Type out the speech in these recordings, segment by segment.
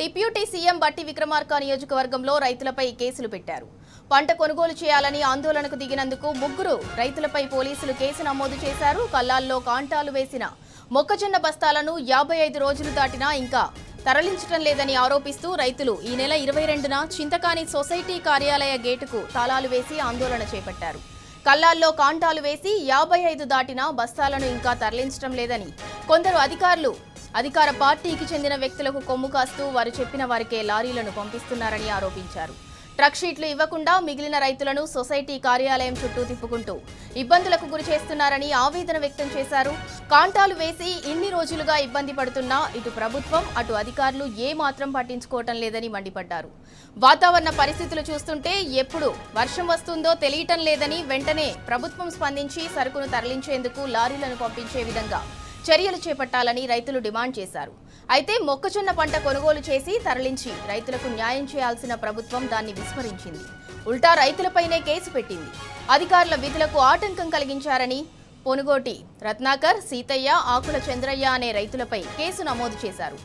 Deputy CM బట్టి విక్రమార్క నియోజకవర్గంలో రైతులపై కేసులు పెట్టారు. పంట కొనుగోలు చేయాలని ఆందోళనకు దిగినందుకు ముగ్గురు రైతులపై పోలీసులు కేసు నమోదు చేశారు. కల్లాల్లో కాంటాలు వేసిన మొక్కజొన్న బస్తాలను 55 రోజులు దాటినా ఇంకా తరలించడం లేదని ఆరోపిస్తూ రైతులు ఈ నెల 22న చింతకాని సొసైటీ కార్యాలయ గేటుకు తాళాలు వేసి ఆందోళన చేపట్టారు. కల్లాల్లో కాంటాలు వేసి 55 దాటినా బస్తాలను ఇంకా తరలించడం లేదని కొందరు అధికార పార్టీకి చెందిన వ్యక్తులకు కొమ్ము కాస్తూ వారు చెప్పిన వారికే లారీలను పంపిస్తున్నారని ఆరోపించారు. ట్రక్ షీట్లు ఇవ్వకుండా మిగిలిన రైతులను సొసైటీ కార్యాలయం చుట్టూ తిప్పుకుంటూ ఇబ్బందులకు గురి చేస్తున్నారని ఆవేదన వ్యక్తం చేశారు. కాంటాలు వేసి ఇన్ని రోజులుగా ఇబ్బంది పడుతున్నా ఇటు ప్రభుత్వం అటు అధికారులు ఏ మాత్రం పట్టించుకోవటం లేదని మండిపడ్డారు. వాతావరణ పరిస్థితులు చూస్తుంటే ఎప్పుడు వర్షం వస్తుందో తెలియటం లేదని వెంటనే ప్రభుత్వం స్పందించి సరుకును తరలించేందుకు లారీలను పంపించే విధంగా చర్యలు చేపట్టాలని రైతులు డిమాండ్ చేశారు. అయితే మొక్కజొన్న పంట కొనుగోలు చేసి తరలించి రైతులకు న్యాయం చేయాల్సిన ప్రభుత్వం దాన్ని విస్మరించింది. ఉల్టా రైతులపైనే కేసు పెట్టింది. అధికారుల విధులకు ఆటంకం కలిగించారని పొనుగోటి రత్నాకర్, సీతయ్య, ఆకుల చంద్రయ్య అనే రైతులపై కేసు నమోదు చేశారు.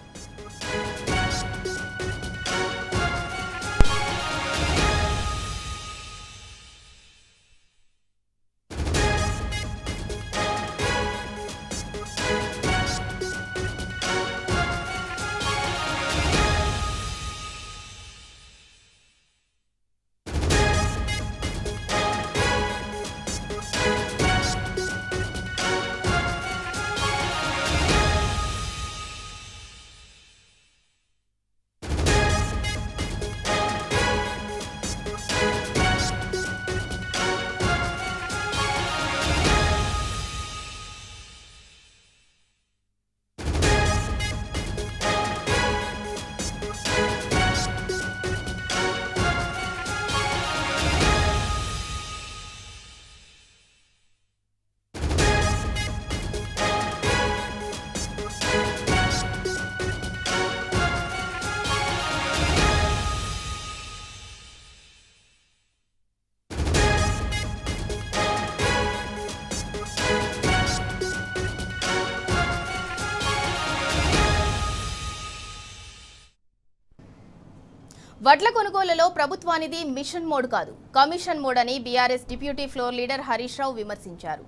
వడ్ల కొనుగోలులో ప్రభుత్వానిది మిషన్ మోడ్ కాదు, కమిషన్ మోడ్ అని BRS deputy floor leader Harish Rao విమర్శించారు.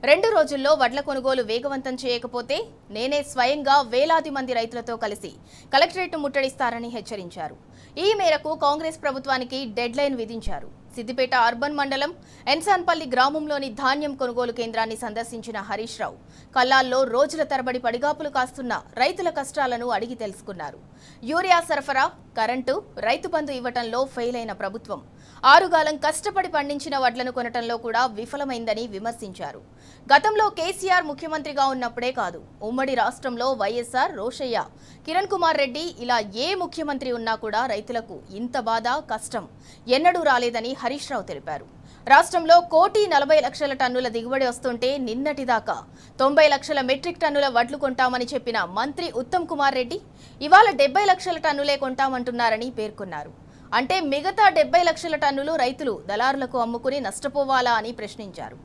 2 రోజుల్లో వడ్ల కొనుగోలు వేగవంతం చేయకపోతే నేనే స్వయంగా వేలాది మంది రైతులతో కలిసి కలెక్టరేట్ ముట్టడిస్తారని హెచ్చరించారు. ఈ మేరకు కాంగ్రెస్ ప్రభుత్వానికి డెడ్ లైన్ విధించారు. సిద్దిపేట అర్బన్ మండలం ఎన్సాన్పల్లి గ్రామంలోని ధాన్యం కొనుగోలు కేంద్రాన్ని సందర్శించిన హరీష్ రావు కల్లాల్లో రోజుల తరబడి పడిగాపులు కాస్తున్న రైతుల కష్టాలను అడిగి తెలుసుకున్నారు. యూరియా సరఫరా, కరెంటు, రైతు బంధు ఇవ్వటంలో ఫెయిల్ అయిన ప్రభుత్వం ఆరుగాలం కష్టపడి పండించిన వడ్లను కొనటంలో కూడా విఫలమైందని విమర్శించారు. గతంలో కేసీఆర్ ముఖ్యమంత్రిగా ఉన్నప్పుడే కాదు, ఉమ్మడి రాష్ట్రంలో వైఎస్ఆర్, రోషయ్య, కిరణ్ కుమార్ రెడ్డి ఇలా ఏ ముఖ్యమంత్రి ఉన్నా కూడా రైతులకు ఇంత బాధ, కష్టం ఎన్నడూ రాలేదని హరీష్ రావు తెలిపారు. రాష్ట్రంలో 1,40,00,000 టన్నుల దిగుబడి వస్తుంటే నిన్నటిదాకా 90 లక్షల మెట్రిక్ టన్నుల వడ్లు కొంటామని చెప్పిన మంత్రి ఉత్తమ్ కుమార్ రెడ్డి ఇవాళ 70 లక్షల టన్నులే కొంటామంటున్నారని పేర్కొన్నారు. అంటే మిగతా 70 లక్షల టన్నులు రైతులు దళారులకు అమ్ముకుని నష్టపోవాలా అని ప్రశ్నించారు.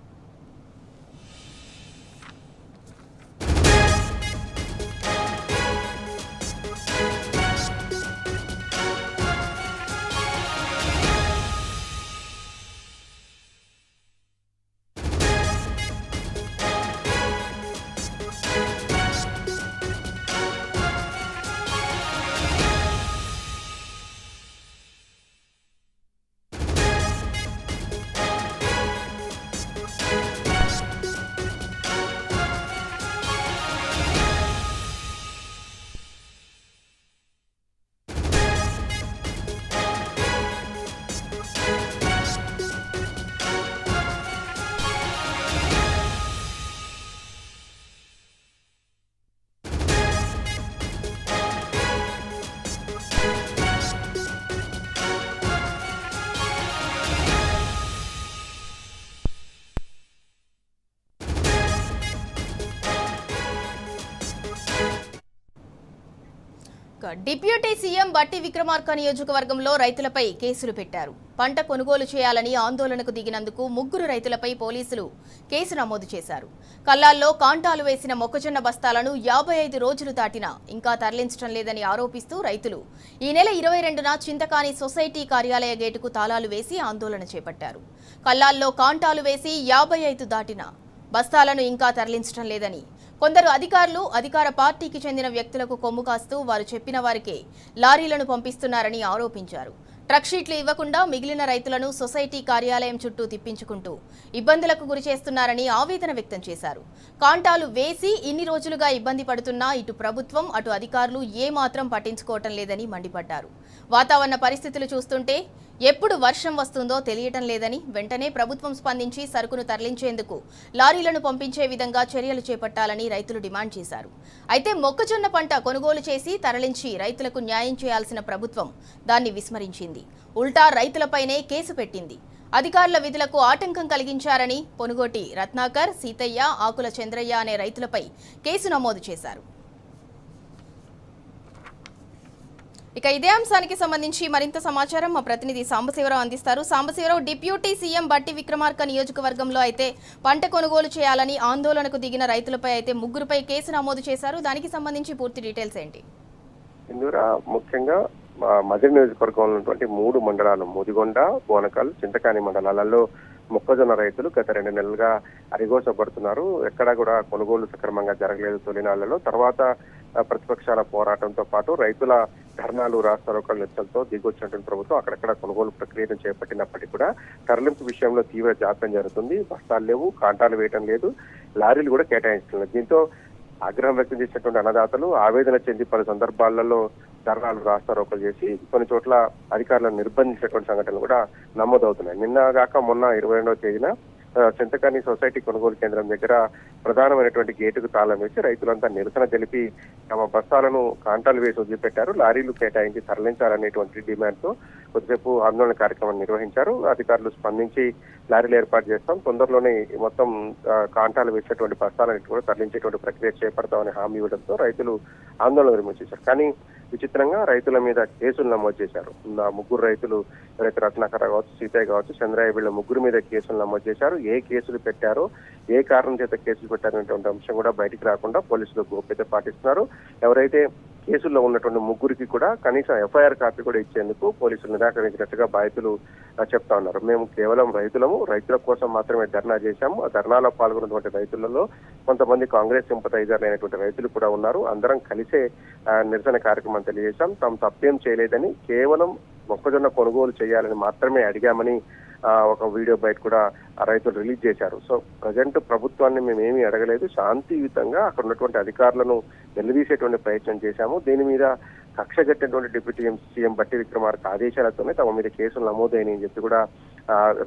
డిప్యూటీ సీఎం బట్టి విక్రమార్క నియోజకవర్గంలో రైతులపై కేసులు పెట్టారు. పంట కొనుగోలు చేయాలని ఆందోళనకు దిగినందుకు 3 రైతులపై పోలీసులు కేసు నమోదు చేశారు. కల్లాల్లో కాంటాలు వేసిన మొక్కజొన్న బస్తాలను 55 రోజులు దాటినా ఇంకా తరలించడం లేదని ఆరోపిస్తూ రైతులు ఈ నెల 22న చింతకాని సొసైటీ కార్యాలయ గేటుకు తాళాలు వేసి ఆందోళన చేపట్టారు. కల్లాల్లో కాంటాలు వేసి 55 దాటినా బస్తాలను ఇంకా తరలించడం లేదని కొందరు అధికారులు అధికార పార్టీకి చెందిన వ్యక్తులకు కొమ్ము కాస్తూ వారు చెప్పిన వారికే లారీలను పంపిస్తున్నారని ఆరోపించారు. ట్రక్ షీట్లు ఇవ్వకుండా మిగిలిన రైతులను సొసైటీ కార్యాలయం చుట్టూ తిప్పించుకుంటూ ఇబ్బందులకు గురి చేస్తున్నారని ఆవేదన వ్యక్తం చేశారు. కాంటాలు వేసి ఇన్ని రోజులుగా ఇబ్బంది పడుతున్నా ఇటు ప్రభుత్వం అటు అధికారులు ఏమాత్రం పట్టించుకోవటం లేదని మండిపడ్డారు. వాతావరణ పరిస్థితులు చూస్తుంటే ఎప్పుడు వర్షం వస్తుందో తెలియటం లేదని వెంటనే ప్రభుత్వం స్పందించి సరుకును తరలించేందుకు లారీలను పంపించే విధంగా చర్యలు చేపట్టాలని రైతులు డిమాండ్ చేశారు. అయితే మొక్కజొన్న పంట కొనుగోలు చేసి తరలించి రైతులకు న్యాయం చేయాల్సిన ప్రభుత్వం దాన్ని విస్మరించింది. ఉల్టా రైతులపైనే కేసు పెట్టింది. అధికారుల విధులకు ఆటంకం కలిగించారని పొనుగోటి రత్నాకర్, సీతయ్య, ఆకుల చంద్రయ్య అనే రైతులపై కేసు నమోదు చేశారు. ఇక ఇదే అంశానికి సంబంధించి మరింత సమాచారం మా ప్రతినిధి సాంబశివరావు అందిస్తారు. సాంబశివరావు, డిప్యూటీ సీఎం బట్టి విక్రమార్క నియోజకవర్గంలో అయితే పంట కొనుగోలు చేయాలని ఆందోళనకు దిగిన రైతులపై అయితే 3పై కేసు నమోదు చేశారు. దానికి సంబంధించి పూర్తి డీటెయిల్స్ ఏంటి? ఇందులో ముఖ్యంగా మదిరి నియోజకవర్గంలో ఉన్నటువంటి 3 మండలాలు ముదిగొండ, బోనకల్, చింతకాని మండలాలలో మొక్కజొన్న రైతులు గత 2 నెలలుగా అరిగోసపడుతున్నారు. ఎక్కడా కూడా కొనుగోలు సక్రమంగా జరగలేదు తొలినాళ్లలో. తర్వాత ప్రతిపక్షాల పోరాటంతో పాటు రైతుల ధర్నాలు, రాస్తారోకల నిరసనలతో దిగొచ్చినటువంటి ప్రభుత్వం అక్కడక్కడ కొనుగోలు ప్రక్రియను చేపట్టినప్పటికీ కూడా తరలింపు విషయంలో తీవ్ర జాప్యం జరుగుతుంది. బస్తాలు లేవు, కాంటాలు వేయటం లేదు, లారీలు కూడా కేటాయించలేదు. దీంతో ఆగ్రహం వ్యక్తం చేసినటువంటి అన్నదాతలు ఆవేదన చెంది పలు సందర్భాలలో ధర్నాలు, రాస్తారోకలు చేసి కొన్ని చోట్ల అధికారులను నిర్బంధించినటువంటి సంఘటనలు కూడా నమోదవుతున్నాయి. నిన్నగాక మొన్న 22వ తేదీన చింతకాని సొసైటీ కొనుగోలు కేంద్రం దగ్గర ప్రధానమైనటువంటి గేటుకు తాళం వేసి రైతులంతా నిరసన తెలిపి తమ బస్తాలను కాంటాలు వేసి వదిలిపెట్టారు. లారీలు కేటాయించి తరలించాలనేటువంటి డిమాండ్తో కొద్దిసేపు ఆందోళన కార్యక్రమం నిర్వహించారు. అధికారులు స్పందించి లారీలు ఏర్పాటు చేస్తాం, తొందరలోనే మొత్తం కాంటాలు వేసేటువంటి బస్తాలను కూడా తరలించేటువంటి ప్రక్రియ చేపడతామని హామీ ఇవ్వడంతో రైతులు ఆందోళన విరమించారు. కానీ విచిత్రంగా రైతుల మీద కేసులు నమోదు చేశారు. 3 రైతులు ఎవరైతే రత్నాకర్ కావచ్చు, సీతయ్య కావచ్చు, చంద్రయ్య వీళ్ళ 3 మీద కేసులు నమోదు చేశారు. ఏ కేసులు పెట్టారో, ఏ కారణం చేత కేసులు పెట్టారనేటువంటి అంశం కూడా బయటికి రాకుండా పోలీసులు గోప్యత పాటిస్తున్నారు. ఎవరైతే కేసుల్లో ఉన్నటువంటి 3కి కూడా కనీసం ఎఫ్ఐఆర్ కాపీ కూడా ఇచ్చేందుకు పోలీసులు నిరాకరించినట్టుగా బాధితులు చెప్తా ఉన్నారు. మేము కేవలం రైతుల కోసం మాత్రమే ధర్నా చేశాము. ఆ ధర్నాలో పాల్గొన్నటువంటి రైతులలో కొంతమంది కాంగ్రెస్ సింపథైజర్లు అయినటువంటి రైతులు కూడా ఉన్నారు. అందరం కలిసే నిరసన కార్యక్రమం తెలియజేశాం. తాము తప్పేం చేయలేదని, కేవలం మొక్కజొన్న కొనుగోలు చేయాలని మాత్రమే అడిగామని ఒక వీడియో బయట కూడా ఆ రైతులు రిలీజ్ చేశారు. సో ప్రజెంట్ ప్రభుత్వాన్ని మేమేమీ అడగలేదు, శాంతియుతంగా అక్కడ ఉన్నటువంటి అధికారులను నిలదీసేటువంటి ప్రయత్నం చేశాము. దీని మీద కక్ష కట్టినటువంటి డిప్యూటీ సీఎం బట్టి విక్రమార్క ఆదేశాలతోనే తమ మీద కేసులు నమోదైనని అని చెప్పి కూడా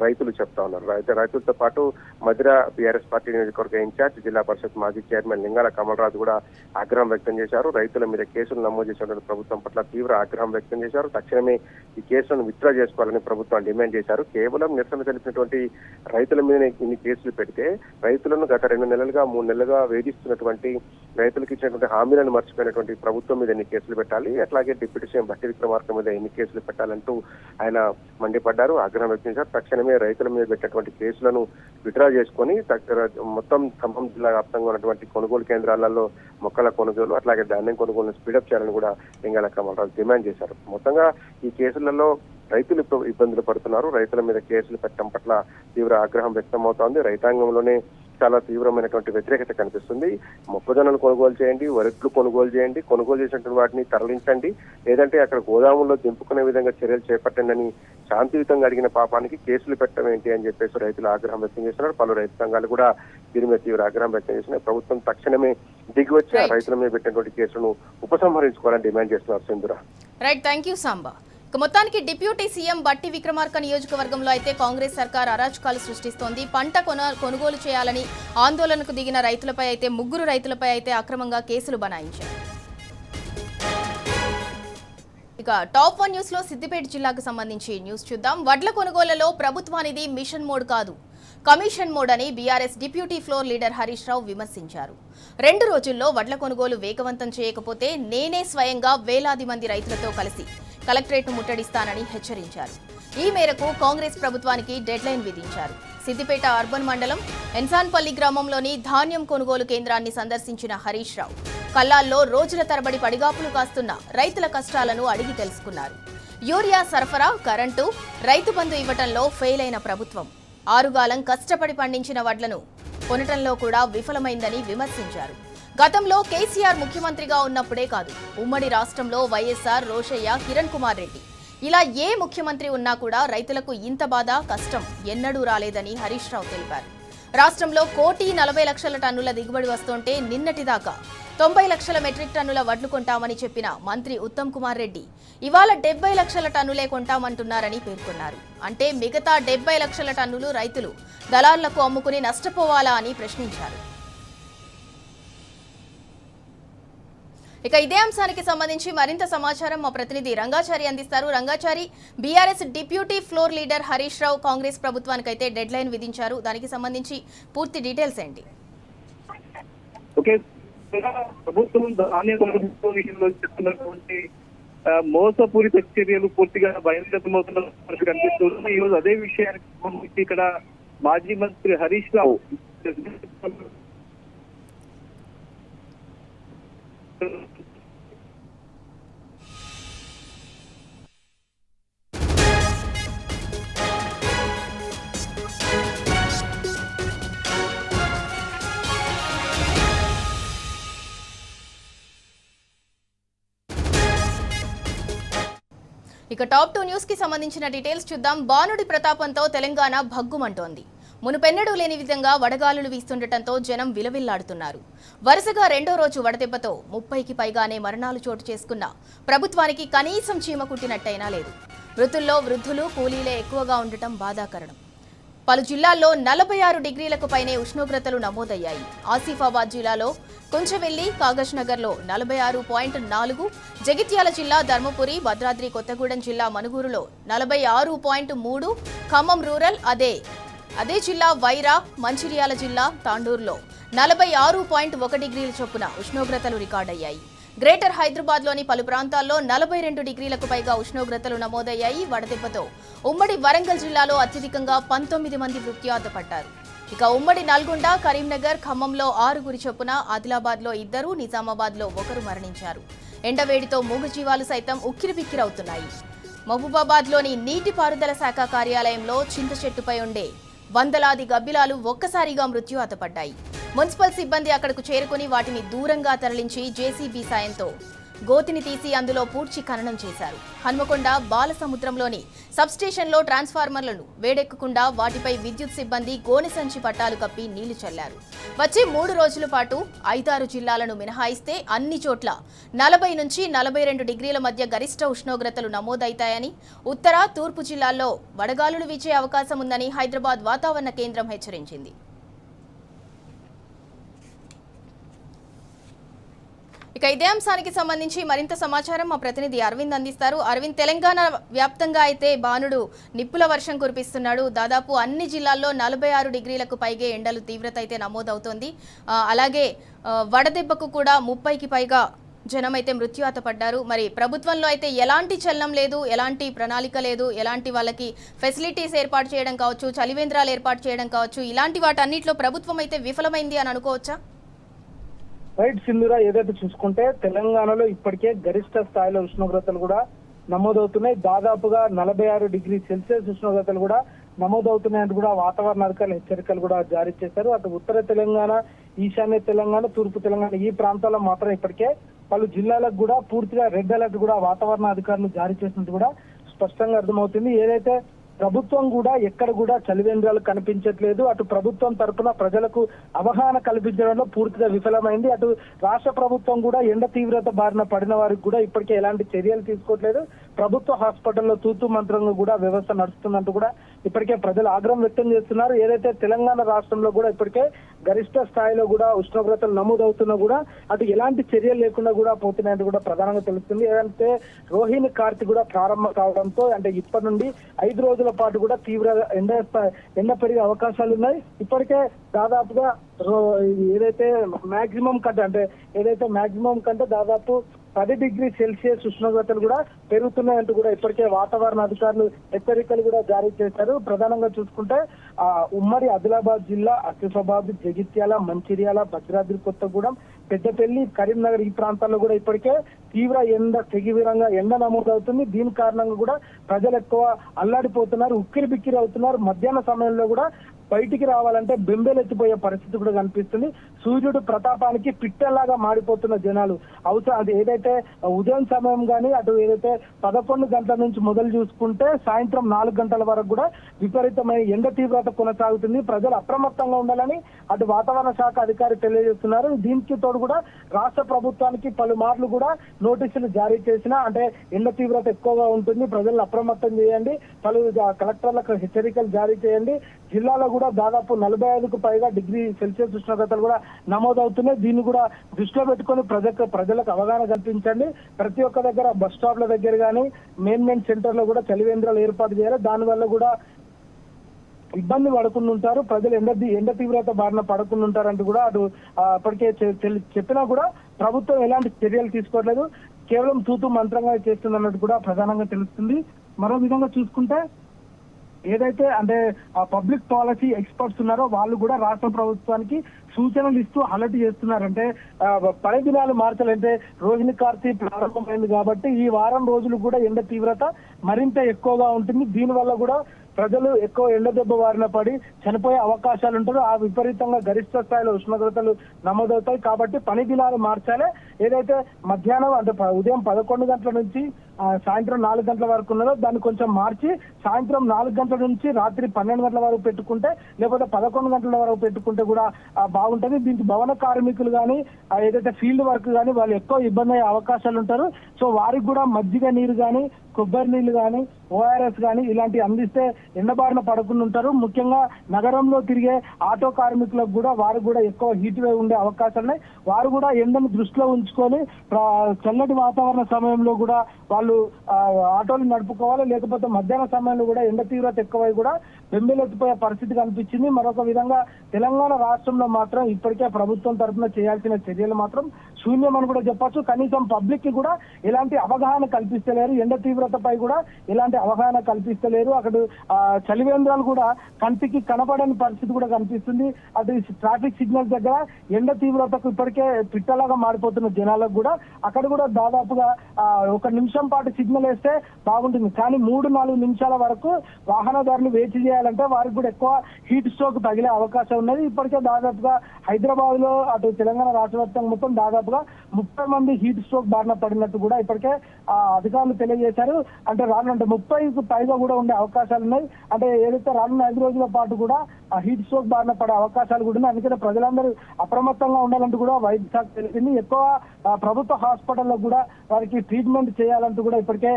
రైతులు చెప్తా ఉన్నారు. రైతులతో పాటు మధిర బీఆర్ఎస్ పార్టీ నియోజకవర్గ ఇన్ఛార్జ్, జిల్లా పరిషత్ మాజీ చైర్మన్ లింగాల కమలరాజు కూడా ఆగ్రహం వ్యక్తం చేశారు. రైతుల మీద కేసులు నమోదు చేసినటువంటి ప్రభుత్వం పట్ల తీవ్ర ఆగ్రహం వ్యక్తం చేశారు. తక్షణమే ఈ కేసులను విత్డ్రా చేసుకోవాలని ప్రభుత్వం డిమాండ్ చేశారు. కేవలం నిరసన తెలిపినటువంటి రైతుల మీద ఇన్ని కేసులు పెడితే రైతులను గత 2 నెలలుగా 3 నెలలుగా వేధిస్తున్నటువంటి రైతులకు ఇచ్చినటువంటి హామీలను మర్చిపోయినటువంటి ప్రభుత్వం మీద ఎన్ని కేసులు పెట్టాలి, అట్లాగే డిప్యూటీ సీఎం బట్టి విక్రమార్క మీద ఎన్ని కేసులు పెట్టాలంటూ ఆయన మండిపడ్డారు, ఆగ్రహం వ్యక్తం చేశారు. తక్షణమే రైతుల మీద పెట్టినటువంటి కేసులను విత్డ్రా చేసుకొని మొత్తం ఖమ్మం జిల్లా వ్యాప్తంగా ఉన్నటువంటి కొనుగోలు కేంద్రాలలో మొక్కల కొనుగోలు అట్లాగే ధాన్యం కొనుగోలును స్పీడప్ చేయాలని కూడా లింగాల కమలరాజు డిమాండ్ చేశారు. మొత్తంగా ఈ కేసులలో రైతులు ఇబ్బందులు పడుతున్నారు. రైతుల మీద కేసులు పెట్టడం పట్ల తీవ్ర ఆగ్రహం వ్యక్తమవుతోంది. రైతాంగంలోనే చాలా తీవ్రమైనటువంటి వ్యతిరేకత కనిపిస్తుంది. మొక్కజొన్నలు కొనుగోలు చేయండి, వరెట్లు కొనుగోలు చేయండి, కొనుగోలు చేసినటువంటి వాటిని తరలించండి, లేదంటే అక్కడ గోదాముల్లో దింపుకునే విధంగా చర్యలు చేపట్టండి అని శాంతియుతంగా అడిగిన పాపానికి కేసులు పెట్టడం ఏంటి అని చెప్పేసి రైతులు ఆగ్రహం వ్యక్తం చేస్తున్నారు. పలు రైతు సంఘాలు కూడా దీని మీద తీవ్ర ఆగ్రహం వ్యక్తం చేస్తున్నాయి. ప్రభుత్వం తక్షణమే దిగి వచ్చి ఆ రైతుల మీద పెట్టినటువంటి కేసులను ఉపసంహరించుకోవాలని డిమాండ్ చేస్తున్నారు. Sindhura, right, thank you Samba. మొత్తానికి డిప్యూటీ సీఎం బట్టి విక్రమార్క నియోజకవర్గంలో అయితే కాంగ్రెస్ సర్కార్ అరాచకాలు సృష్టిస్తోంది. పంట కొనుగోలు చేయాలని ఆందోళనకు దిగిన రైతులపై అయితే 3 రైతులపై అయితే అక్రమంగా కేసులు బనాయించారు. ఇక టాప్ 1 న్యూస్ లో సిద్దిపేట జిల్లాకు సంబంధించి న్యూస్ చూద్దాం. వడ్ల కొనుగోలులో ప్రభుత్వానిది మిషన్ మోడ్ కాదు, కమిషన్ మోడ్ అని BRS deputy floor leader Harish Rao విమర్శించారు. 2 రోజుల్లో వడ్ల కొనుగోలు వేగవంతం చేయకపోతే నేనే స్వయంగా వేలాది మంది రైతులతో కలిసి కలెక్టరేట్ను ముట్టడిస్తానని హెచ్చరించారు. ఈ మేరకు కాంగ్రెస్ ప్రభుత్వానికి డెడ్లైన్ విధించారు. సిద్దిపేట అర్బన్ మండలం ఎన్సాన్పల్లి గ్రామంలోని ధాన్యం కొనుగోలు కేంద్రాన్ని సందర్శించిన హరీష్ రావు కల్లాల్లో రోజుల తరబడి పడిగాపులు కాస్తున్న రైతుల కష్టాలను అడిగి తెలుసుకున్నారు. యూరియా సరఫరా, కరెంటు, రైతు బంధు ఇవ్వటంలో ఫెయిల్ అయిన ప్రభుత్వం ఆరుగాలం కష్టపడి పండించిన వడ్లను కొనటంలో కూడా విఫలమైందని విమర్శించారు. గతంలో కేసీఆర్ ముఖ్యమంత్రిగా ఉన్నప్పుడే కాదు, ఉమ్మడి రాష్ట్రంలో వైఎస్ఆర్, రోషయ్య, కిరణ్ కుమార్ రెడ్డి ఇలా ఏ ముఖ్యమంత్రి ఉన్నా కూడా రైతులకు ఇంత బాధ, కష్టం ఎన్నడూ రాలేదని హరీష్ రావు తెలిపారు. రాష్ట్రంలో 1,40,00,000 టన్నుల దిగుబడి వస్తుంటే నిన్నటిదాకా 90 లక్షల మెట్రిక్ టన్నుల వడ్లు కొంటామని చెప్పిన మంత్రి ఉత్తమ్ కుమార్ రెడ్డి ఇవాళ 70 లక్షల టన్నులే కొంటామంటున్నారని పేర్కొన్నారు. అంటే మిగతా 70 లక్షల టన్నులు రైతులు దళారులకు అమ్ముకుని నష్టపోవాలా అని ప్రశ్నించారు. ఇక ఇదే అంశానికి సంబంధించి మరింత సమాచారం మా ప్రతినిధి రంగాచారి అందిస్తారు. Rangachari, BRS deputy floor leader Harish Rao Congress ప్రభుత్వానికి అయితే డెడ్ లైన్ విధించారు. దానికి సంబంధించి పూర్తి డీటెయిల్స్ ఏంటి? ప్రభుత్వం ధాన్యం కొనుగోలు విషయంలో చెప్తున్నటువంటి మోసపూరిత చర్యలు పూర్తిగా బహిర్గతమవుతున్న కనిపిస్తుంది. ఈ రోజు అదే విషయానికి సంబంధించి ఇక్కడ మాజీ మంత్రి హరీష్ రావు ఇక టాప్ 2 న్యూస్ కి సంబంధించిన డీటెయిల్స్ చూద్దాం. బాణుడి ప్రతాపంతో తెలంగాణ భగ్గుమంటోంది. మునుపెన్నడూ లేని విధంగా వడగాలులు వీస్తుండటంతో జనం విలవిల్లాడుతున్నారు. వరుసగా 2వ రోజు వడదెబ్బతో 30కి పైగానే మరణాలు చోటు చేసుకున్న ప్రభుత్వానికి కనీసం చీమ కుట్టినట్టయినా లేదు. మృతుల్లో వృద్ధులు, కూలీలే ఎక్కువగా ఉండటం బాధాకరణం. పలు జిల్లాల్లో 46 డిగ్రీలకు పైనే ఉష్ణోగ్రతలు నమోదయ్యాయి. ఆసిఫాబాద్ జిల్లాలో కొంచెవెల్లి, కాగజ్ నగర్లో 46.4, జగిత్యాల జిల్లా ధర్మపురి, భద్రాద్రి కొత్తగూడెం జిల్లా మనుగూరులో 46.3, ఖమ్మం రూరల్ అదే జిల్లా వైరా, మంచిర్యాల జిల్లా తాండూరులో 46.1 డిగ్రీల చొప్పున ఉష్ణోగ్రతలు రికార్డయ్యాయి. గ్రేటర్ హైదరాబాద్లోని పలు ప్రాంతాల్లో 42 డిగ్రీలకు పైగా ఉష్ణోగ్రతలు నమోదయ్యాయి. వడదెబ్బతో ఉమ్మడి వరంగల్ జిల్లాలో అత్యధికంగా 19 మంది మృత్యువాత పడ్డారు. ఇక ఉమ్మడి నల్గొండ, కరీంనగర్, ఖమ్మంలో 6 చొప్పున, ఆదిలాబాద్లో 2, నిజామాబాద్లో 1 మరణించారు. ఎండవేడితో మూగజీవాలు సైతం ఉక్కిరిబిక్కిరవుతున్నాయి. మహబూబాబాద్లోని నీటిపారుదల శాఖ కార్యాలయంలో చింత చెట్టుపై ఉండే వందలాది గబ్బిలాలు ఒక్కసారిగా మృత్యువాత పడ్డాయి. మున్సిపల్ సిబ్బంది అక్కడకు చేరుకుని వాటిని దూరంగా తరలించి జేసీబీ సాయంతో గోతిని తీసి అందులో పూడ్చి ఖననం చేశారు. హన్మకొండ బాలసముద్రంలోని సబ్స్టేషన్లో ట్రాన్స్ఫార్మర్లను వేడెక్కకుండా వాటిపై విద్యుత్ సిబ్బంది గోనె సంచి పట్టాలు కప్పి నీళ్లు చల్లారు. వచ్చే 3 రోజుల పాటు 5-6 జిల్లాలను మినహాయిస్తే అన్ని చోట్ల 40 నుంచి 42 డిగ్రీల మధ్య గరిష్ట ఉష్ణోగ్రతలు నమోదవుతాయని, ఉత్తర, తూర్పు జిల్లాల్లో వడగాలులు వీచే అవకాశం ఉందని హైదరాబాద్ వాతావరణ కేంద్రం హెచ్చరించింది. ఇక ఇదే అంశానికి సంబంధించి మరింత సమాచారం మా ప్రతినిధి అరవింద్ అందిస్తారు. అరవింద్, తెలంగాణ వ్యాప్తంగా అయితే బాణుడు నిప్పుల వర్షం కురిపిస్తున్నాడు. దాదాపు అన్ని జిల్లాల్లో 46 డిగ్రీలకు పైగా ఎండలు తీవ్రత అయితే నమోదవుతోంది. అలాగే వడదెబ్బకు కూడా 30కి పైగా జనం అయితే మృత్యువాత పడ్డారు. మరి ప్రభుత్వంలో అయితే ఎలాంటి చలనం లేదు, ఎలాంటి ప్రణాళిక లేదు, ఎలాంటి వాళ్ళకి ఫెసిలిటీస్ ఏర్పాటు చేయడం కావచ్చు, చలివేంద్రాలు ఏర్పాటు చేయడం కావచ్చు, ఇలాంటి వాటన్నిటిలో ప్రభుత్వం అయితే విఫలమైంది అని అనుకోవచ్చా? రైట్ సింధురా, ఏదైతే చూసుకుంటే తెలంగాణలో ఇప్పటికే గరిష్ట స్థాయిలో ఉష్ణోగ్రతలు కూడా నమోదవుతున్నాయి. దాదాపుగా 46 డిగ్రీ సెల్సియస్ ఉష్ణోగ్రతలు కూడా నమోదవుతున్నాయంటూ కూడా వాతావరణ అధికారులు హెచ్చరికలు కూడా జారీ చేశారు. అటు ఉత్తర తెలంగాణ, ఈశాన్య తెలంగాణ, తూర్పు తెలంగాణ ఈ ప్రాంతాల్లో మాత్రం ఇప్పటికే పలు జిల్లాలకు కూడా పూర్తిగా రెడ్ అలర్ట్ కూడా వాతావరణ అధికారులు జారీ చేసినట్టు కూడా స్పష్టంగా అర్థమవుతుంది. ఏదైతే ప్రభుత్వం కూడా ఎక్కడ కూడా చలివేంద్రాలు కనిపించట్లేదు, అటు ప్రభుత్వం తరఫున ప్రజలకు అవగాహన కల్పించడంలో పూర్తిగా విఫలమైంది. అటు రాష్ట్ర ప్రభుత్వం కూడా ఎండ తీవ్రత బారిన పడిన వారికి కూడా ఇప్పటికే ఎలాంటి చర్యలు తీసుకోవట్లేదు. ప్రభుత్వ హాస్పిటల్లో తూతూ మంత్రంగా కూడా వ్యవస్థ నడుస్తున్నట్టు కూడా ఇప్పటికే ప్రజలు ఆగ్రహం వ్యక్తం చేస్తున్నారు. ఏదైతే తెలంగాణ రాష్ట్రంలో కూడా ఇప్పటికే గరిష్ట స్థాయిలో కూడా ఉష్ణోగ్రతలు నమోదవుతున్నా కూడా అటు ఎలాంటి చర్యలు లేకుండా కూడా పోతున్నాయని కూడా ప్రధానంగా తెలుస్తుంది. ఏదంటే రోహిణి కార్తీ కూడా ప్రారంభం కావడంతో అంటే ఇప్పటి నుండి 5 రోజుల పాటు కూడా తీవ్ర ఎండ పెరిగే అవకాశాలు ఉన్నాయి. ఇప్పటికే దాదాపుగా ఏదైతే మాక్సిమం కంటే దాదాపు 10 డిగ్రీ సెల్సియస్ ఉష్ణోగ్రతలు కూడా పెరుగుతున్నాయంటూ కూడా ఇప్పటికే వాతావరణ అధికారులు హెచ్చరికలు కూడా జారీ చేశారు. ప్రధానంగా చూసుకుంటే ఉమ్మడి ఆదిలాబాద్ జిల్లా, ఆసిఫాబాద్, జగిత్యాల, మంచిర్యాల, భద్రాద్రి కొత్తగూడెం, పెద్దపల్లి, కరీంనగర్ ఈ ప్రాంతాల్లో కూడా ఇప్పటికే తీవ్ర తెగివీరంగా ఎండ నమోదవుతుంది. దీని కారణంగా కూడా ప్రజలు ఎక్కువ అల్లాడిపోతున్నారు, ఉక్కిరి బిక్కిరి అవుతున్నారు. మధ్యాహ్న సమయంలో కూడా బయటికి రావాలంటే బెంబేలెత్తిపోయే పరిస్థితి కూడా కనిపిస్తుంది. సూర్యుడు ప్రతాపానికి పిట్టల్లాగా మాడిపోతున్న జనాలు అది ఏదైతే ఉదయం సమయం కానీ అటు ఏదైతే 11 గంటల నుంచి మొదలు చూసుకుంటే సాయంత్రం 4 గంటల వరకు కూడా విపరీతమైన ఎండ తీవ్రత కొనసాగుతుంది. ప్రజలు అప్రమత్తంగా ఉండాలని అటు వాతావరణ శాఖ అధికారి తెలియజేస్తున్నారు. దీనికి తోడు కూడా రాష్ట్ర ప్రభుత్వానికి పలుమార్లు కూడా నోటీసులు జారీ చేసినా అంటే ఎండ తీవ్రత ఎక్కువగా ఉంటుంది, ప్రజలను అప్రమత్తం చేయండి, పలు కలెక్టర్లకు హెచ్చరికలు జారీ చేయండి. జిల్లాలో కూడా దాదాపు 45కు పైగా డిగ్రీ సెల్సియస్ ఉష్ణోగ్రతలు కూడా నమోదవుతున్నాయి. దీన్ని కూడా దృష్టిలో పెట్టుకొని ప్రజలకు అవగాహన కల్పించండి. ప్రతి ఒక్క దగ్గర బస్ స్టాప్ల దగ్గర కానీ మెయిన్ సెంటర్ లో కూడా చలివేంద్రాలు ఏర్పాటు చేయాలి. దానివల్ల కూడా ఇబ్బంది పడుకుని ఉంటారు ప్రజలు, ఎండ తీవ్రత బారిన పడుకుని ఉంటారంటూ కూడా అటు అప్పటికే చెప్పినా కూడా ప్రభుత్వం ఎలాంటి చర్యలు తీసుకోవట్లేదు, కేవలం తూతు మంత్రంగా చేస్తుందన్నట్టు కూడా ప్రధానంగా తెలుస్తుంది. మరో విధంగా చూసుకుంటే ఏదైతే అంటే పబ్లిక్ పాలసీ ఎక్స్పర్ట్స్ ఉన్నారో వాళ్ళు కూడా రాష్ట్ర ప్రభుత్వానికి సూచనలు ఇస్తూ అలర్ట్ చేస్తున్నారంటే 10 దినాలు మార్చాలంటే రోహిణి కార్తీ ప్రారంభమైంది కాబట్టి ఈ వారం రోజులు కూడా ఎండ తీవ్రత మరింత ఎక్కువగా ఉంటుంది. దీనివల్ల కూడా ప్రజలు ఎక్కువ ఎండ దెబ్బ బారిన పడి చనిపోయే అవకాశాలు ఉంటారు. ఆ విపరీతంగా గరిష్ట స్థాయిలో ఉష్ణోగ్రతలు నమోదవుతాయి. కాబట్టి 10 దినాలు మార్చాలి. ఏదైతే మధ్యాహ్నం అంటే ఉదయం 11 గంటల నుంచి సాయంత్రం 4 గంటల వరకు ఉన్నదో దాన్ని కొంచెం మార్చి సాయంత్రం 4 గంటల నుంచి రాత్రి 12 గంటల వరకు పెట్టుకుంటే లేకపోతే 11 గంటల వరకు పెట్టుకుంటే కూడా బాగుంటుంది. దీనికి భవన కార్మికులు కానీ ఏదైతే ఫీల్డ్ వర్క్ కానీ వాళ్ళు ఎక్కువ ఇబ్బంది అయ్యే అవకాశాలు ఉంటారు. సో వారికి కూడా మజ్జిగ నీరు కానీ కొబ్బరి నీళ్లు కానీ ORS కానీ ఇలాంటివి అందిస్తే ఎండబారిన పడకుండా ఉంటారు. ముఖ్యంగా నగరంలో తిరిగే ఆటో కార్మికులకు కూడా వారికి కూడా ఎక్కువ హీట్ వేవ్ ఉండే అవకాశాలున్నాయి. వారు కూడా ఎండను దృష్టిలో ఉంచుకొని చల్లటి వాతావరణ సమయంలో కూడా వాళ్ళు ఆటోలు నడుపుకోవాలి. లేకపోతే మధ్యాహ్న సమయంలో కూడా ఎండ తీవ్రత ఎక్కువై కూడా బెంబేలెత్తిపోయే పరిస్థితి కనిపించింది. మరొక విధంగా తెలంగాణ రాష్ట్రంలో మాత్రం ఇప్పటికే ప్రభుత్వం తరఫున చేయాల్సిన చర్యలు మాత్రం శూన్యం అని కూడా చెప్పొచ్చు. కనీసం పబ్లిక్ కి కూడా ఎలాంటి అవగాహన కల్పిస్తలేరు, ఎండ తీవ్రతపై కూడా ఎలాంటి అవగాహన కల్పిస్తలేరు. అక్కడ చలివేంద్రాలు కూడా కంటికి కనపడని పరిస్థితి కూడా కనిపిస్తుంది. అటు ట్రాఫిక్ సిగ్నల్స్ దగ్గర ఎండ తీవ్రతకు ఇప్పటికే పిట్టలాగా మారిపోతున్న జనాలకు కూడా అక్కడ కూడా దాదాపుగా 1 నిమిషం పాటు సిగ్నల్ వేస్తే బాగుంటుంది. కానీ 3-4 నిమిషాల వరకు వాహనదారులు వేచి చేయాలంటే వారికి కూడా ఎక్కువ హీట్ స్ట్రోక్ తగిలే అవకాశం ఉన్నది. ఇప్పటికే దాదాపుగా హైదరాబాద్ లో అటు తెలంగాణ రాష్ట్ర వ్యాప్తంగా మొత్తం దాదాపుగా 30 మంది హీట్ స్ట్రోక్ బారిన పడినట్టు కూడా ఇప్పటికే అధికారులు తెలియజేశారు. అంటే 30కు పైగా కూడా ఉండే అవకాశాలు ఉన్నాయి. అంటే ఏదైతే రానున్న 5 రోజుల పాటు కూడా ఆ హీట్ స్ట్రోక్ బారిన పడే అవకాశాలు కూడా ఉన్నాయి. అందుకనే ప్రజలందరూ అప్రమత్తంగా ఉండాలంటూ కూడా వైద్య శాఖ తెలిపింది. ఎక్కువ ప్రభుత్వ హాస్పిటల్లో కూడా వారికి ట్రీట్మెంట్ చేయాలంటూ కూడా ఇప్పటికే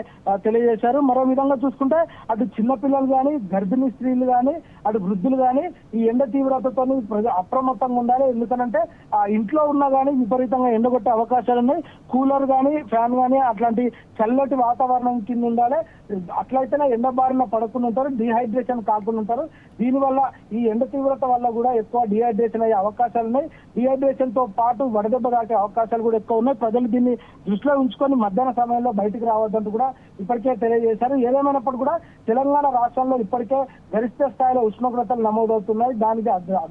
తెలియజేశారు. మరో విధంగా చూసుకుంటే అటు చిన్నపిల్లలు కానీ గర్భిణీ స్త్రీలు కానీ అటు వృద్ధులు కానీ ఈ ఎండ తీవ్రతతో అప్రమత్తంగా ఉండాలి. ఎందుకనంటే ఇంట్లో ఉన్నా కానీ విపరీతంగా ఎండగొట్టే అవకాశాలు ఉన్నాయి. కూలర్ కానీ ఫ్యాన్ కానీ అట్లాంటి చల్లటి వాతావరణం కింద ఉండాలి. అట్లయితేనే ఎండ బారిన పడకుండా ఉంటారు, డిహైడ్రేషన్ కాకుండా ఉంటారు. దీనివల్ల ఈ ఎండ తీవ్రత వల్ల కూడా ఎక్కువ డిహైడ్రేషన్ అయ్యే అవకాశాలు ఉన్నాయి. డిహైడ్రేషన్ తో పాటు వడదెబ్బ తాకే అవకాశాలు కూడా ఎక్కువ ఉన్నాయి. ప్రజలు దీన్ని దృష్టిలో ఉంచుకొని మధ్యాహ్న సమయంలో బయటకు రావద్దంటూ కూడా ఇప్పటికే తెలియజేశారు. ఏదేమైనప్పుడు కూడా తెలంగాణ రాష్ట్రంలో ఇప్పటికే గరిష్ట స్థాయిలో ఉష్ణోగ్రతలు నమోదవుతున్నాయి.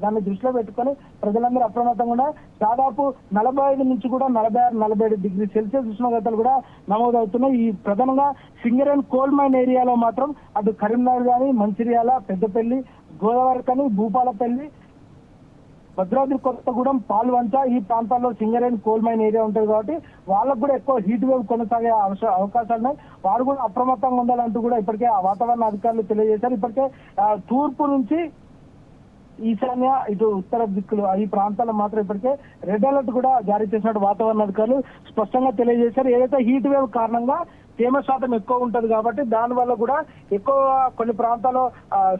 దాన్ని దృష్టిలో పెట్టుకొని ప్రజలందరూ అప్రమత్తంగా ఉన్నారు. దాదాపు 45 నుంచి కూడా 46-47 డిగ్రీ సెల్సియస్ ఉష్ణోగ్రతలు కూడా నమోదవుతున్నాయి. ఈ ప్రధానంగా సింగరేణి కోల్ మైన్ ఏరియాలో మాత్రం అటు కరీంనగర్ కానీ మంచిర్యాల, పెద్దపల్లి, గోదావరికని, భూపాలపల్లి, భద్రాద్రి కొత్తగూడెం, పాల్వంచ ఈ ప్రాంతాల్లో సింగరేణి కోల్ మైన్ ఏరియా ఉంటుంది కాబట్టి వాళ్ళకు కూడా ఎక్కువ హీట్ వేవ్ కొనసాగే అవకాశాలు ఉన్నాయి. వారు కూడా అప్రమత్తంగా ఉండాలంటూ కూడా ఇప్పటికే ఆ వాతావరణ అధికారులు తెలియజేశారు. ఇప్పటికే తూర్పు నుంచి ఈశాన్య ఇటు ఉత్తర దిక్కులు ఈ ప్రాంతాల్లో మాత్రం ఇప్పటికే రెడ్ అలర్ట్ కూడా జారీ చేసినట్టు వాతావరణ అధికారులు స్పష్టంగా తెలియజేశారు. ఏదైతే హీట్ వేవ్ కారణంగా తేమ శాతం ఎక్కువ ఉంటది కాబట్టి దానివల్ల కూడా ఎక్కువ కొన్ని ప్రాంతాల్లో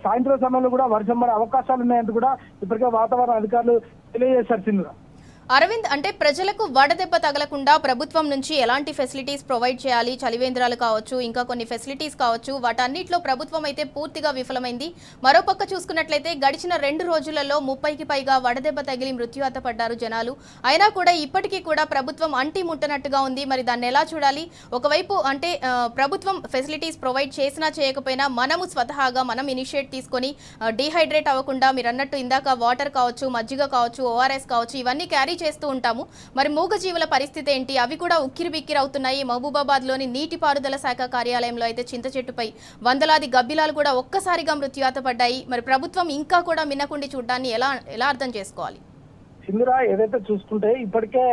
సాయంత్రం సమయంలో కూడా వర్షం పడే అవకాశాలు ఉన్నాయంటూ కూడా ఇప్పటికే వాతావరణ అధికారులు తెలియజేశారు సింధురా. అరవింద్, అంటే ప్రజలకు వడదెబ్బ తగలకుండా ప్రభుత్వం నుంచి ఎలాంటి ఫెసిలిటీస్ ప్రొవైడ్ చేయాలి? చలివేంద్రాలు కావచ్చు, ఇంకా కొన్ని ఫెసిలిటీస్ కావచ్చు, వాటన్నిటిలో ప్రభుత్వం అయితే పూర్తిగా విఫలమైంది. మరోపక్క చూసుకున్నట్లయితే గడిచిన 2 రోజులలో 30కి పైగా వడదెబ్బ తగిలి మృత్యువాత పడ్డారు జనాలు. అయినా కూడా ఇప్పటికీ కూడా ప్రభుత్వం అంటి ముట్టనట్టుగా ఉంది. మరి దాన్ని ఎలా చూడాలి? ఒకవైపు అంటే ప్రభుత్వం ఫెసిలిటీస్ ప్రొవైడ్ చేసినా చేయకపోయినా మనము స్వతహాగా మనం ఇనిషియేట్ తీసుకొని డీహైడ్రేట్ అవ్వకుండా మీరు అన్నట్టు ఇందాక వాటర్ కావచ్చు, మజ్జిగ కావచ్చు, ఓఆర్ఎస్ కావచ్చు, ఇవన్నీ క్యారీ చేస్తూ ఉంటాము. మరి మూగజీవుల పరిస్థితి ఏంటి? అవి కూడా ఉక్కిరిబిక్కిరి అవుతున్నాయి. మహబూబాబాద్లోని నీటిపారుదల శాఖ కార్యాలయంలో అయితే చింత చెట్టుపై వందలాది గబ్బిలాలు కూడా ఒక్కసారిగా మృత్యువాత పడ్డాయి. మరి ప్రభుత్వం ఇంకా కూడా మిన్నకుండి చూడడాన్ని ఎలా అర్థం చేసుకోవాలి? సింధురా, ఏదైతే చూసుకుంటే ఇప్పటికే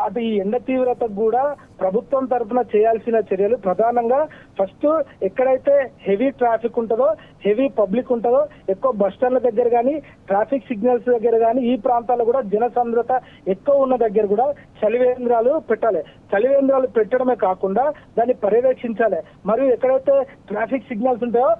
అటు ఈ ఎండ తీవ్రతకు కూడా ప్రభుత్వం తరఫున చేయాల్సిన చర్యలు ప్రధానంగా ఫస్ట్ ఎక్కడైతే హెవీ ట్రాఫిక్ ఉంటుందో, హెవీ పబ్లిక్ ఉంటుందో, ఎక్కువ బస్ స్టాండ్ల దగ్గర కానీ, ట్రాఫిక్ సిగ్నల్స్ దగ్గర కానీ, ఈ ప్రాంతాల్లో కూడా జనసాంద్రత ఎక్కువ ఉన్న దగ్గర కూడా చలివేంద్రాలు పెట్టాలి. చలివేంద్రాలు పెట్టడమే కాకుండా దాన్ని పర్యవేక్షించాలి. మరియు ఎక్కడైతే ట్రాఫిక్ సిగ్నల్స్ ఉంటాయో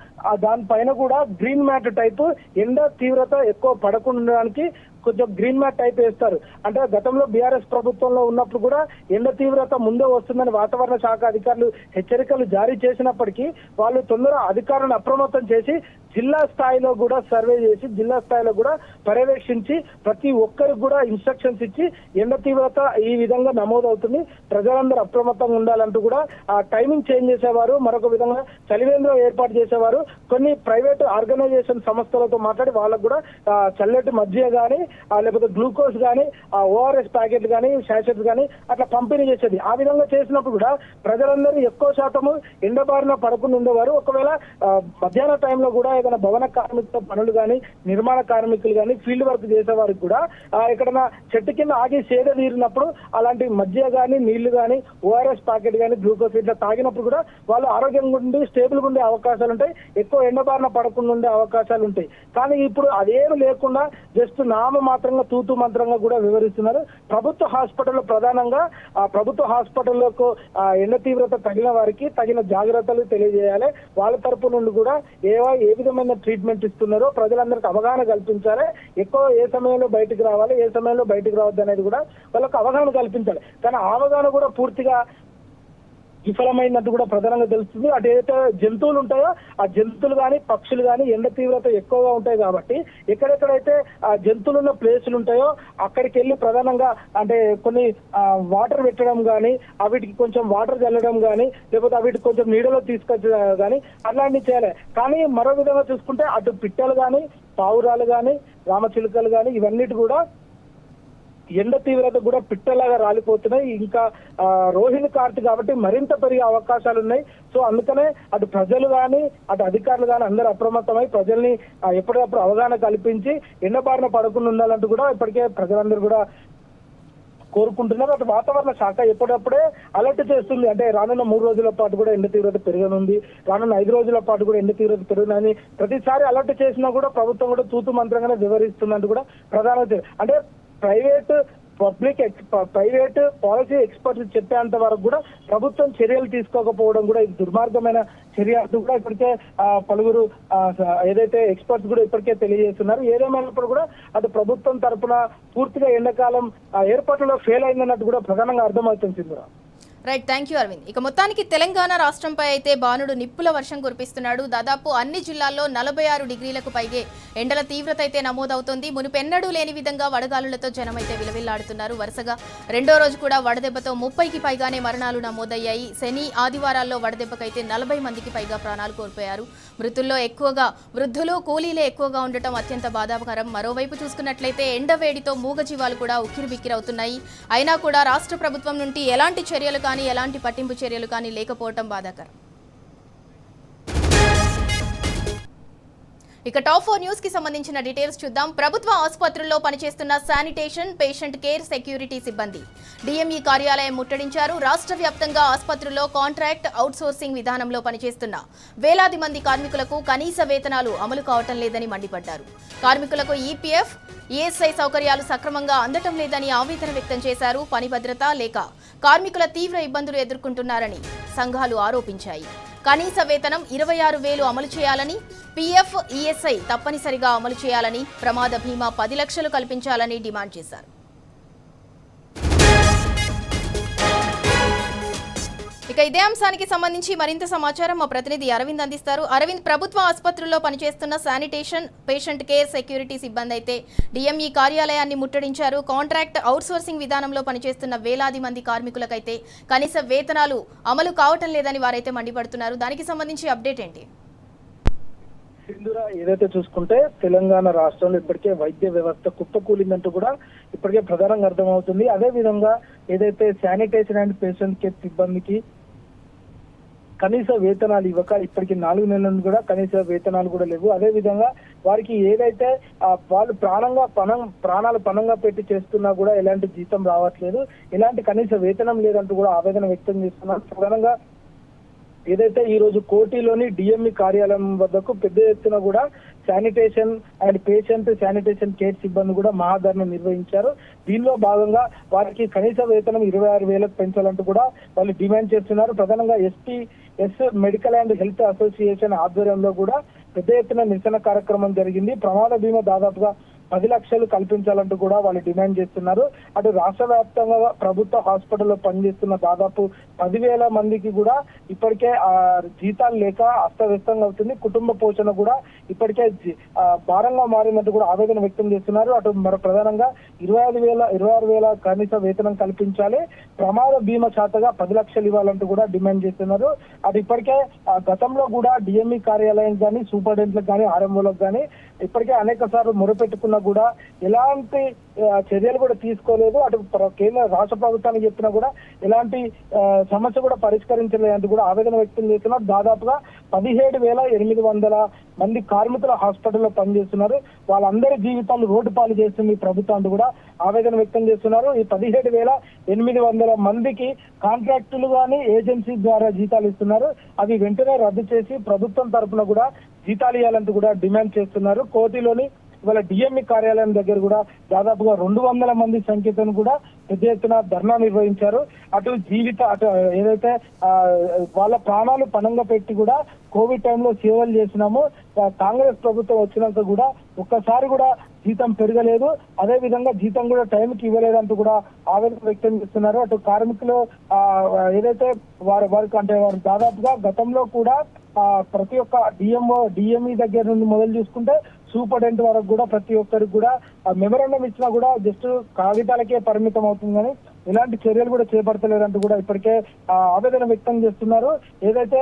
దానిపైన కూడా గ్రీన్ మ్యాట్ టైపు ఎండ తీవ్రత ఎక్కువ పడకుండా ఉండడానికి కొంచెం గ్రీన్ మ్యాట్ టైప్ వేస్తారు. అంటే గతంలో బీఆర్ఎస్ ప్రభుత్వంలో ఉన్నప్పుడు కూడా ఎండ తీవ్రత ముందే వస్తుందని వాతావరణ శాఖ అధికారులు హెచ్చరికలు జారీ చేసినప్పటికీ వాళ్ళు తొందర అధికారులను అప్రమత్తం చేసి జిల్లా స్థాయిలో కూడా సర్వే చేసి జిల్లా స్థాయిలో కూడా పర్యవేక్షించి ప్రతి ఒక్కరికి కూడా ఇన్స్ట్రక్షన్స్ ఇచ్చి ఎండ తీవ్రత ఈ విధంగా నమోదవుతుంది, ప్రజలందరూ అప్రమత్తంగా ఉండాలంటూ కూడా ఆ టైమింగ్ చేంజ్ చేసేవారు. మరొక విధంగా చలివేంద్రం ఏర్పాటు చేసేవారు. కొన్ని ప్రైవేట్ ఆర్గనైజేషన్ సంస్థలతో మాట్లాడి వాళ్ళకు కూడా చల్లటి మజ్జిగ కానీ లేకపోతే గ్లూకోజ్ కానీ ఓఆర్ఎస్ ప్యాకెట్లు కానీ శాషెట్స్ కానీ అట్లా పంపిణీ చేసేది. ఆ విధంగా చేసినప్పుడు కూడా ప్రజలందరూ ఎక్కువ శాతము ఎండబారిన పడకుండా ఉండేవారు. ఒకవేళ మధ్యాహ్న టైంలో కూడా ఏదైనా భవన కార్మికుల పనులు కానీ, నిర్మాణ కార్మికులు కానీ, ఫీల్డ్ వర్క్ చేసే వారికి కూడా ఎక్కడైనా చెట్టు కింద ఆగి సేద తీరినప్పుడు అలాంటి మజ్జిగ కానీ, నీళ్లు కానీ, ఓఆర్ఎస్ ప్యాకెట్ కానీ, గ్లూకోజ్ ఇట్లా తాగినప్పుడు కూడా వాళ్ళు ఆరోగ్యంగా ఉండి స్టేబుల్గా ఉండే అవకాశాలు ఉంటాయి, ఎక్కువ ఎండబారిన పడకుండా ఉండే అవకాశాలు ఉంటాయి. కానీ ఇప్పుడు అదేమి లేకుండా జస్ట్ మాత్రంగా తూతు మంత్రంగా కూడా వివరిస్తున్నారు. ప్రభుత్వ హాస్పిటల్లో ప్రధానంగా ప్రభుత్వ హాస్పిటల్లోకి ఎండ తీవ్రత తగిన వారికి తగిన జాగ్రత్తలు తెలియజేయాలి. వాళ్ళ తరపు నుండి కూడా ఏ విధమైన ట్రీట్మెంట్ ఇస్తున్నారో ప్రజలందరికీ అవగాహన కల్పించాలి. ఎక్కువ ఏ సమయంలో బయటకు రావాలి, ఏ సమయంలో బయటకు రావద్దు అనేది కూడా వాళ్ళకి అవగాహన కల్పించాలి. కానీ అవగాహన కూడా పూర్తిగా విఫలమైనట్టు కూడా ప్రధానంగా తెలుస్తుంది. అటు ఏదైతే జంతువులు ఉంటాయో ఆ జంతువులు కానీ, పక్షులు కానీ ఎండ తీవ్రత ఎక్కువగా ఉంటాయి కాబట్టి ఎక్కడెక్కడైతే ఆ జంతువులు ఉన్న ప్లేసులు ఉంటాయో అక్కడికి వెళ్ళి ప్రధానంగా అంటే కొన్ని వాటర్ పెట్టడం కానీ, వీటికి కొంచెం వాటర్ చల్లడం కానీ, లేకపోతే వీటికి కొంచెం నీడలో తీసుకొచ్చడం కానీ అట్లాంటివి చేయాలి. కానీ మరో విధంగా చూసుకుంటే అటు పిట్టలు కానీ, పావురాలు కానీ, రామచిలుకలు కానీ ఇవన్నిటి కూడా ఎండ తీవ్రత కూడా పిట్టలాగా రాలిపోతున్నాయి. ఇంకా రోహిణి కార్తీ కాబట్టి మరింత పెరిగే అవకాశాలు ఉన్నాయి. సో అందుకనే అటు ప్రజలు కానీ, అటు అధికారులు కానీ అందరూ అప్రమత్తమై ప్రజల్ని ఎప్పటికప్పుడు అవగాహన కల్పించి ఎండబారిన పడకుండా ఉండాలంటూ కూడా ఇప్పటికే ప్రజలందరూ కూడా కోరుకుంటున్నారు. అటు వాతావరణ శాఖ ఎప్పటికప్పుడే అలర్ట్ చేస్తుంది. అంటే రానున్న 3 రోజుల పాటు కూడా ఎండ తీవ్రత పెరగనుంది, రానున్న 5 రోజుల పాటు కూడా ఎండ తీవ్రత పెరుగునని ప్రతిసారి అలర్ట్ చేసినా కూడా ప్రభుత్వం కూడా తూతు మంత్రంగానే వివరిస్తుందంటూ కూడా ప్రధానంగా అంటే ప్రైవేట్ పాలసీ ఎక్స్పర్ట్స్ చెప్పేంత వరకు కూడా ప్రభుత్వం చర్యలు తీసుకోకపోవడం కూడా ఇది దుర్మార్గమైన చర్య అంటూ కూడా ఇప్పటికే పలువురు ఏదైతే ఎక్స్పర్ట్స్ కూడా ఇప్పటికే తెలియజేస్తున్నారు. ఏదేమైనప్పుడు కూడా అటు ప్రభుత్వం తరఫున పూర్తిగా ఎండాకాలం ఏర్పాట్లలో ఫెయిల్ అయిందన్నట్టు కూడా ప్రధానంగా అర్థమవుతుంది Sindhura. Right, thank you Aravind. ఇక మొత్తానికి తెలంగాణ రాష్ట్రంపై అయితే బాణుడు నిప్పుల వర్షం కురిపిస్తున్నాడు. దాదాపు అన్ని జిల్లాల్లో 46 డిగ్రీలకు పైగే ఎండల తీవ్రత అయితే నమోదవుతోంది. మునుపెన్నడూ లేని విధంగా వడగాలులతో జనం అయితే విలవిల్లాడుతున్నారు. వరుసగా 2వ రోజు కూడా వడదెబ్బతో 30కి పైగానే మరణాలు నమోదయ్యాయి. శని, ఆదివారాల్లో వడదెబ్బకైతే 40 మందికి పైగా ప్రాణాలు కోల్పోయారు. మృతుల్లో ఎక్కువగా వృద్ధులు, కూలీలే ఎక్కువగా ఉండటం అత్యంత బాధాకరం. మరోవైపు చూసుకున్నట్లయితే ఎండవేడితో మూగజీవాలు కూడా ఉక్కిరిబిక్కిరవుతున్నాయి. అయినా కూడా రాష్ట్ర ప్రభుత్వం నుండి ఎలాంటి చర్యలు కానీ, ఎలాంటి పట్టింపు చర్యలు కానీ లేకపోవటం బాధాకరం. ఇక టాప్ 4 న్యూస్ కి సంబంధించిన డీటెయిల్స్ చూద్దాం. ప్రభుత్వ ఆసుపత్రుల్లో పనిచేస్తున్న శానిటేషన్, పేషెంట్ కేర్, సెక్యూరిటీ సిబ్బంది డిఎంఈ కార్యాలయం ముట్టడించారు. రాష్ట్ర వ్యాప్తంగా ఆసుపత్రుల్లో కాంట్రాక్ట్ అవుట్సోర్సింగ్ విధానంలో పనిచేస్తున్న వేలాది మంది కార్మికులకు కనీస వేతనాలు అమలు కావటం లేదని మండిపడ్డారు. కార్మికులకు ఈపీఎఫ్, ఈఎస్ఐ సౌకర్యాలు సక్రమంగా అందటం లేదని ఆవేదన వ్యక్తం చేశారు. పని భద్రత లేక కార్మికుల తీవ్ర ఇబ్బందులు ఎదుర్కొంటున్నారని సంఘాలు ఆరోపించాయి. కనీస వేతనం 26,000 అమలు చేయాలని, పీఎఫ్, ఈఎస్ఐ తప్పనిసరిగా అమలు చేయాలని, ప్రమాద బీమా 10 లక్షలు కల్పించాలని డిమాండ్ చేశారు. ఇక ఇదే అంశానికి సంబంధించి మరింత సమాచారం మా ప్రతినిధి అరవింద్ అందిస్తారు. అరవింద్, ప్రభుత్వ ఆసుపత్రుల్లో పనిచేస్తున్న శానిటేషన్, పేషెంట్ కేర్, సెక్యూరిటీ సిబ్బంది అయితే డిఎంఈ కార్యాలయాన్ని ముట్టడించారు. కాంట్రాక్ట్ అవుట్సోర్సింగ్ విధానంలో పనిచేస్తున్న వేలాది మంది కార్మికులకైతే కనీస వేతనాలు అమలు కావటం లేదని వారైతే మండిపడుతున్నారు. దానికి సంబంధించి అప్డేట్ ఏంటి? సింధూరా, ఏదైతే చూసుకుంటే తెలంగాణ రాష్ట్రంలో ఇప్పటికే వైద్య వ్యవస్థ కుప్పకూలిందంటూ కూడా ఇప్పటికే ప్రధానంగా అర్థమవుతుంది. అదే విధంగా ఏదైతే శానిటేషన్ అండ్ పేషెంట్ కేర్ సిబ్బందికి కనీస వేతనాలు ఇవ్వక ఇప్పటికి 4 నెలల నుండి కూడా కనీస వేతనాలు కూడా లేవు. అదే విధంగా వారికి ఏదైతే వాళ్ళు ప్రాణాలు పణంగా పెట్టి చేస్తున్నా కూడా ఎలాంటి జీతం రావట్లేదు, ఎలాంటి కనీస వేతనం లేదంటూ కూడా ఆవేదన వ్యక్తం చేస్తున్నారు. ప్రధానంగా ఏదైతే ఈ రోజు కోటిలోని డిఎంఈ కార్యాలయం వద్దకు పెద్ద ఎత్తున కూడా sanitation and patient sanitation care సిబ్బంది కూడా మహాధరణ నిర్వహించారు. దీనిలో భాగంగా వారికి కనీస వేతనం 26,000 పెంచాలంటూ కూడా వాళ్ళు డిమాండ్ చేస్తున్నారు. ప్రధానంగా S medical and health association ఆధ్వర్యంలో కూడా పెద్ద ఎత్తున నిరసన కార్యక్రమం జరిగింది. ప్రమాద బీమా దాదాపుగా 10 లక్షలు కల్పించాలంటూ కూడా వాళ్ళు డిమాండ్ చేస్తున్నారు. అటు రాష్ట్ర వ్యాప్తంగా ప్రభుత్వ హాస్పిటల్లో పనిచేస్తున్న దాదాపు 10,000 మందికి కూడా ఇప్పటికే జీతాలు లేక అస్తవ్యస్తంగా అవుతుంది. కుటుంబ పోషణ కూడా ఇప్పటికే భారంగా మారిందంటూ కూడా ఆవేదన వ్యక్తం చేస్తున్నారు. అటు మరో ప్రధానంగా 26,000 కనీస వేతనం కల్పించాలి, ప్రమాద బీమా శాతగా 10 లక్షలు ఇవ్వాలంటూ కూడా డిమాండ్ చేస్తున్నారు. అటు ఇప్పటికే గతంలో కూడా డిఎంఈ కార్యాలయం కానీ, సూపరింటెండెంట్లకు కానీ, ఆర్ఎంఓలకు కానీ ఇప్పటికే అనేక సార్లు మొరపెట్టుకున్నా కూడా ఎలాంటి చర్యలు కూడా తీసుకోలేదు. అటు కేంద్ర రాష్ట్ర ప్రభుత్వానికి చెప్పినా కూడా ఎలాంటి సమస్య కూడా పరిష్కరించలేదంటూ కూడా ఆవేదన వ్యక్తం చేస్తున్నారు. దాదాపుగా 17,800 మంది కార్మికుల హాస్పిటల్లో పనిచేస్తున్నారు. వాళ్ళందరి జీవితాలు రోడ్డు పాలు చేస్తుంది ప్రభుత్వం అంటూ కూడా ఆవేదన వ్యక్తం చేస్తున్నారు. ఈ 17,800 మందికి కాంట్రాక్టులు కానీ ఏజెన్సీ ద్వారా జీతాలు ఇస్తున్నారు. అవి వెంటనే రద్దు చేసి ప్రభుత్వం తరఫున కూడా జీతాలు ఇవ్వాలంటూ కూడా డిమాండ్ చేస్తున్నారు. కోటిలోని ఇవాళ డిఎంఈ కార్యాలయం దగ్గర కూడా దాదాపుగా 200 మంది సంఖ్యతో కూడా పెద్ద ఎత్తున ధర్నా నిర్వహించారు. అటు ఏదైతే వాళ్ళ ప్రాణాలు పణంగా పెట్టి కూడా కోవిడ్ టైంలో సేవలు చేసినాము, కాంగ్రెస్ ప్రభుత్వం వచ్చినాక కూడా ఒక్కసారి కూడా జీతం పెరగలేదు, అదే విధంగా జీతం కూడా టైంకి ఇవ్వలేదంటూ కూడా ఆవేదన వ్యక్తం చేస్తున్నారు. అటు కార్మికులు ఏదైతే వారికి అంటే వారు దాదాపుగా గతంలో కూడా ప్రతి ఒక్క డిఎంఈ దగ్గర నుండి మొదలు చూసుకుంటే సూపరింటెండెంట్ వరకు కూడా ప్రతి ఒక్కరికి కూడా మెమరాండం ఇచ్చినా కూడా జస్ట్ కాగితాలకే పరిమితం అవుతుంది కానీ ఎలాంటి చర్యలు కూడా చేపడతలేదంటూ కూడా ఇప్పటికే ఆవేదన వ్యక్తం చేస్తున్నారు. ఏదైతే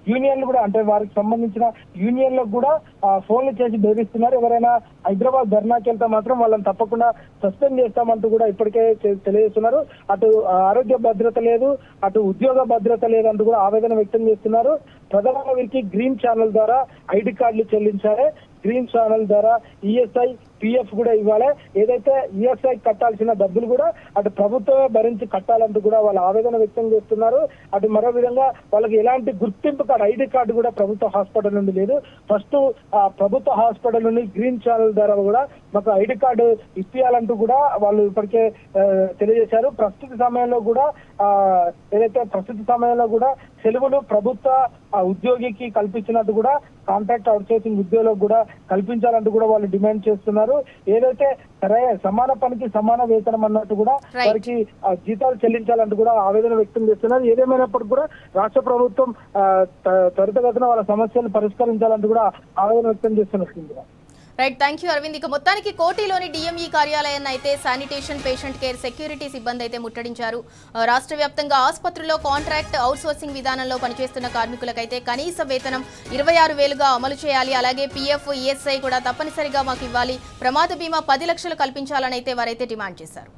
యూనియన్లు కూడా అంటే వారికి సంబంధించిన యూనియన్లకు కూడా ఫోన్లు చేసి బెదిరిస్తున్నారు. ఎవరైనా హైదరాబాద్ ధర్నాకి వెళ్తే మాత్రం వాళ్ళని తప్పకుండా సస్పెండ్ చేస్తామంటూ కూడా ఇప్పటికే తెలియజేస్తున్నారు. అటు ఆరోగ్య భద్రత లేదు, అటు ఉద్యోగ భద్రత లేదంటూ కూడా ఆవేదన వ్యక్తం చేస్తున్నారు. ప్రధానంగా వీరికి గ్రీన్ ఛానల్ ద్వారా ఐడి కార్డులు చెల్లించాలి, గ్రీన్ ఛానల్ ద్వారా ఈఎస్ఐ, పిఎఫ్ కూడా ఇవ్వాలి. ఏదైతే ఈఎస్ఐ కట్టాల్సిన డబ్బులు కూడా అటు ప్రభుత్వమే భరించి కట్టాలంటూ కూడా వాళ్ళు ఆవేదన వ్యక్తం చేస్తున్నారు. అటు మరో విధంగా వాళ్ళకి ఎలాంటి గుర్తింపు కార్డు, ఐడి కార్డు కూడా ప్రభుత్వ హాస్పిటల్ నుండి లేదు. ఫస్ట్ ప్రభుత్వ హాస్పిటల్ నుండి గ్రీన్ ఛానల్ ద్వారా కూడా మాకు ఐడి కార్డు ఇప్పియాలంటూ కూడా వాళ్ళు ఇప్పటికే తెలియజేశారు. ప్రస్తుత సమయంలో కూడా సెలవులు ప్రభుత్వ ఉద్యోగికి కల్పించినట్టు కూడా కాంట్రాక్ట్ అవుట్సోర్సింగ్ ఉద్యోగులకు కూడా కల్పించాలంటూ కూడా వాళ్ళు డిమాండ్ చేస్తున్నారు. ఏదైతే సమాన పనికి సమాన వేతనం అన్నట్టు కూడా వారికి జీతాలు చెల్లించాలంటూ కూడా ఆవేదన వ్యక్తం చేస్తున్నారు. ఏదేమైనప్పటికీ కూడా రాష్ట్ర ప్రభుత్వం త్వరితగతిన వాళ్ళ సమస్యలు పరిష్కరించాలంటూ కూడా ఆవేదన వ్యక్తం చేస్తున్నారు. Right, thank you Aravind. ఇక మొత్తానికి కోటిలోని డిఎంఈ కార్యాలయాన్ని అయితే శానిటేషన్, పేషెంట్ కేర్, సెక్యూరిటీ సిబ్బంది అయితే ముట్టడించారు. రాష్ట్ర వ్యాప్తంగా ఆసుపత్రుల్లో కాంట్రాక్ట్ అవుట్సోర్సింగ్ విధానంలో పనిచేస్తున్న కార్మికులకైతే కనీస వేతనం 26,000గా అమలు చేయాలి, అలాగే పీఎఫ్, ఈఎస్ఐ కూడా తప్పనిసరిగా మాకు ఇవ్వాలి, ప్రమాద బీమా 10 లక్షలు కల్పించాలని అయితే వారైతే డిమాండ్ చేశారు.